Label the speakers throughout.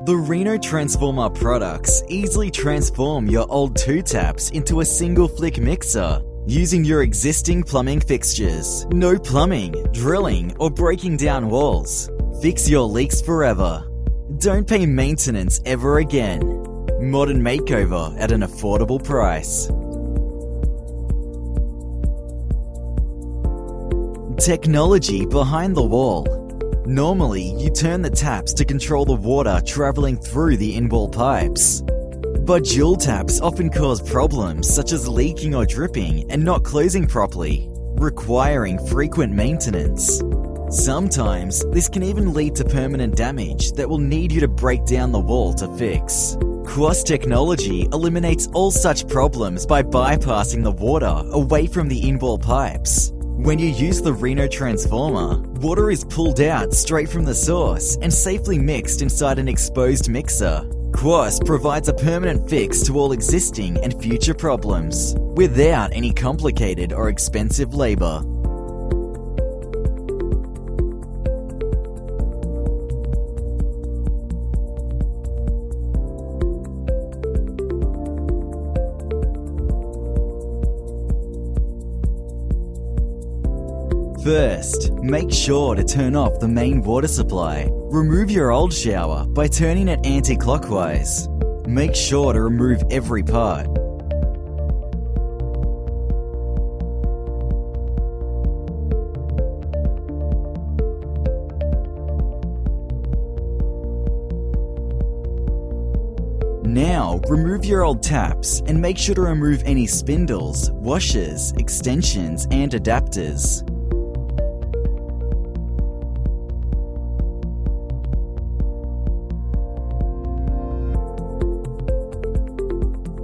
Speaker 1: The Reno Transformer products easily transform your old 2-taps into a single flick mixer using your existing plumbing fixtures. No plumbing, drilling, or breaking down walls. Fix your leaks forever. Don't pay maintenance ever again. Modern makeover at an affordable price. Technology behind the wall. Normally, you turn the taps to control the water traveling through the in-wall pipes. But dual taps often cause problems such as leaking or dripping and not closing properly, requiring frequent maintenance. Sometimes, this can even lead to permanent damage that will need you to break down the wall to fix. Quas technology eliminates all such problems by bypassing the water away from the in-wall pipes. When you use the Reno Transformer, water is pulled out straight from the source and safely mixed inside an exposed mixer. Quas provides a permanent fix to all existing and future problems, without any complicated or expensive labor. First, make sure to turn off the main water supply. Remove your old shower by turning it anti-clockwise. Make sure to remove every part. Now, remove your old taps and make sure to remove any spindles, washers, extensions, and adapters.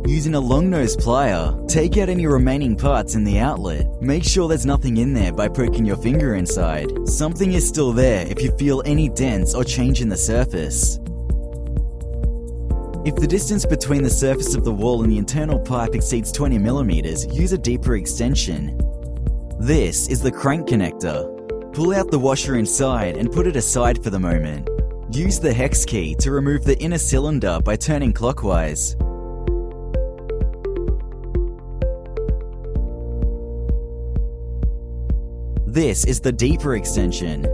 Speaker 1: Using a long nose plier, take out any remaining parts in the outlet. Make sure there's nothing in there by poking your finger inside. Something is still there if you feel any dents or change in the surface. If the distance between the surface of the wall and the internal pipe exceeds 20 millimeters, use a deeper extension. This is the crank connector. Pull out the washer inside and put it aside for the moment. Use the hex key to remove the inner cylinder by turning clockwise. This is the deeper extension.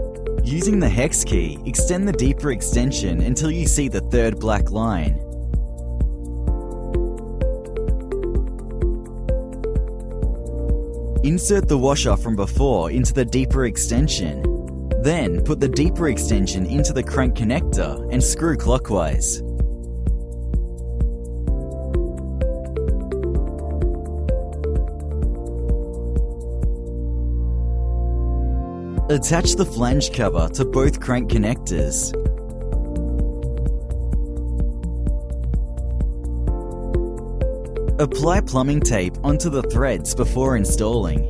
Speaker 1: Using the hex key, extend the deeper extension until you see the third black line. Insert the washer from before into the deeper extension. Then put the deeper extension into the crank connector and screw clockwise. Attach the flange cover to both crank connectors. Apply plumbing tape onto the threads before installing.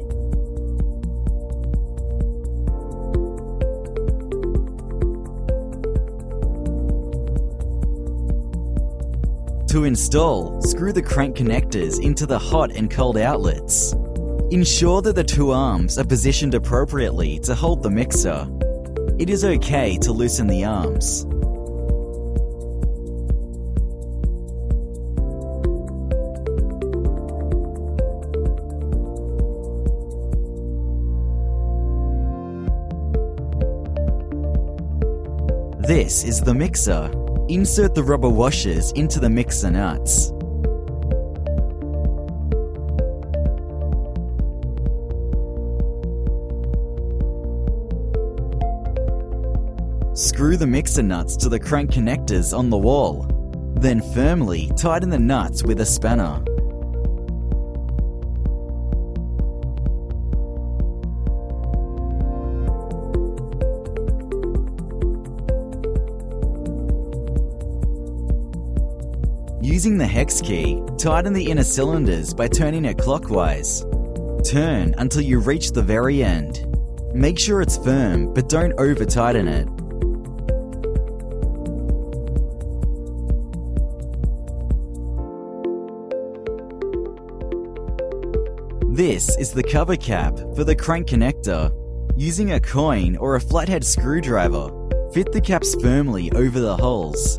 Speaker 1: To install, screw the crank connectors into the hot and cold outlets. Ensure that the two arms are positioned appropriately to hold the mixer. It is okay to loosen the arms. This is the mixer. Insert the rubber washers into the mixer nuts. Screw the mixer nuts to the crank connectors on the wall. Then firmly tighten the nuts with a spanner. Using the hex key, tighten the inner cylinders by turning it clockwise. Turn until you reach the very end. Make sure it's firm, but don't over-tighten it. This is the cover cap for the crank connector. Using a coin or a flathead screwdriver, fit the caps firmly over the holes.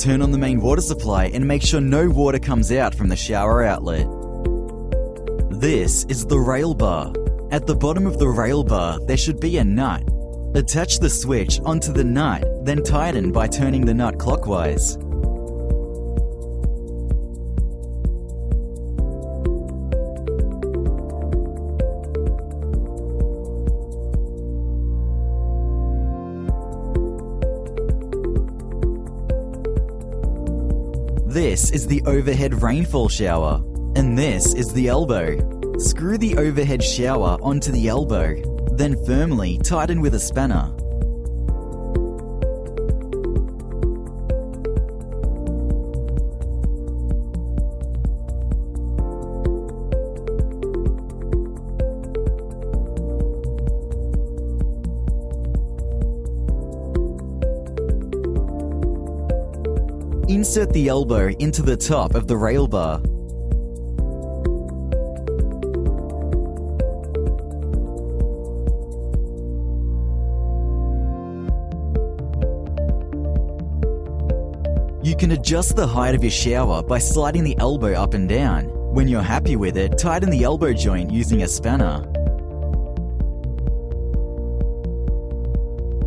Speaker 1: Turn on the main water supply and make sure no water comes out from the shower outlet. This is the rail bar. At the bottom of the rail bar, there should be a nut. Attach the switch onto the nut, then tighten by turning the nut clockwise. This is the overhead rainfall shower, and this is the elbow. Screw the overhead shower onto the elbow, then firmly tighten with a spanner. Insert the elbow into the top of the rail bar. You can adjust the height of your shower by sliding the elbow up and down. When you're happy with it, tighten the elbow joint using a spanner.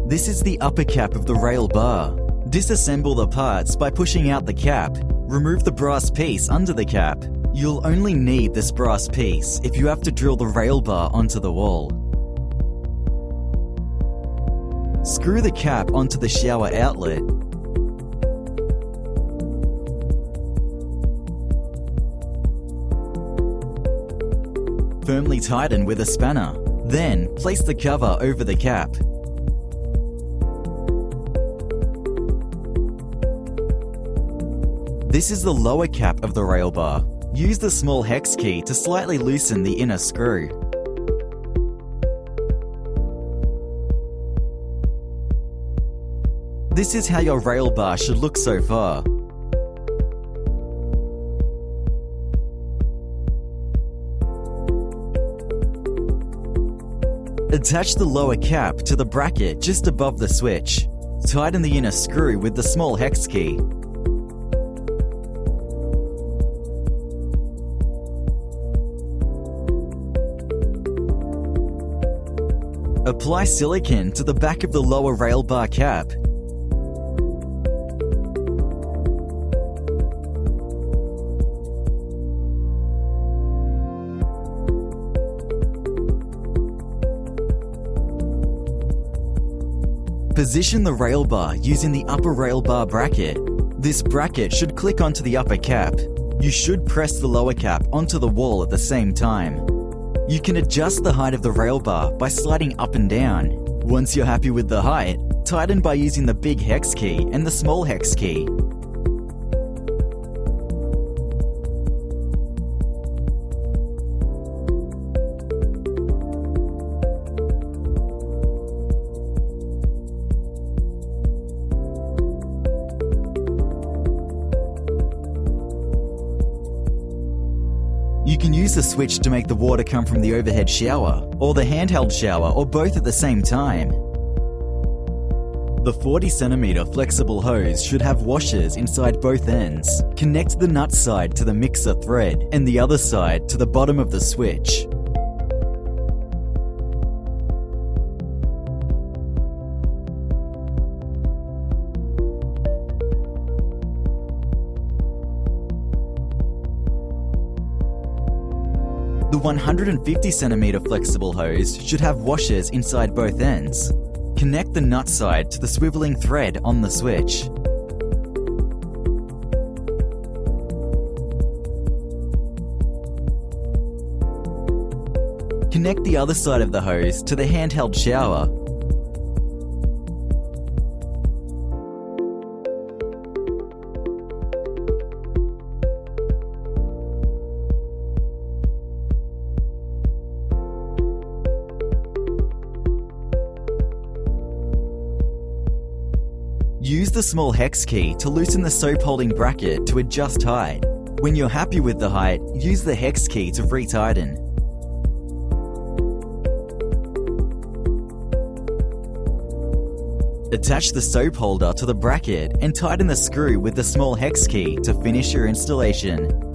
Speaker 1: This is the upper cap of the rail bar. Disassemble the parts by pushing out the cap. Remove the brass piece under the cap. You'll only need this brass piece if you have to drill the rail bar onto the wall. Screw the cap onto the shower outlet. Firmly tighten with a spanner. Then, place the cover over the cap. This is the lower cap of the rail bar. Use the small hex key to slightly loosen the inner screw. This is how your rail bar should look so far. Attach the lower cap to the bracket just above the switch. Tighten the inner screw with the small hex key. Apply silicone to the back of the lower rail bar cap. Position the rail bar using the upper rail bar bracket. This bracket should click onto the upper cap. You should press the lower cap onto the wall at the same time. You can adjust the height of the rail bar by sliding up and down. Once you're happy with the height, tighten by using the big hex key and the small hex key. You can use the switch to make the water come from the overhead shower, or the handheld shower, or both at the same time. The 40cm flexible hose should have washers inside both ends. Connect the nut side to the mixer thread, and the other side to the bottom of the switch. The 150cm flexible hose should have washers inside both ends. Connect the nut side to the swiveling thread on the switch. Connect the other side of the hose to the handheld shower. Use the small hex key to loosen the soap holding bracket to adjust height. When you're happy with the height, use the hex key to retighten. Attach the soap holder to the bracket and tighten the screw with the small hex key to finish your installation.